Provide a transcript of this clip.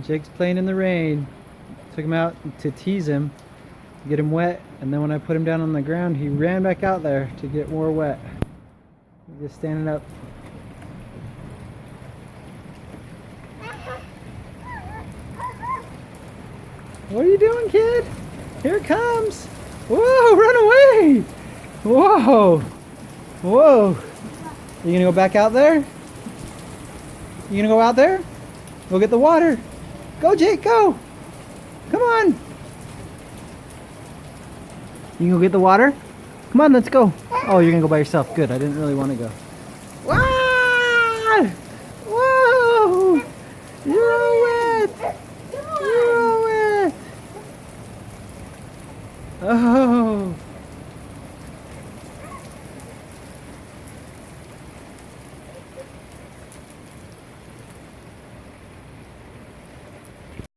Jake's playing in the rain. Took him out to tease him, to get him wet, and then when I put him down on the ground, he ran back out there to get more wet. He's just standing up. What are you doing, kid? Here it comes. Whoa, run away. Whoa. Whoa. You gonna go back out there? You gonna go out there? Go get the water. Go, Jake, go. Come on. You can go get the water? Come on, let's go. Oh, you're gonna go by yourself. Good, I didn't really want to go. Ah! Whoa! You're all wet. You're all wet. Oh.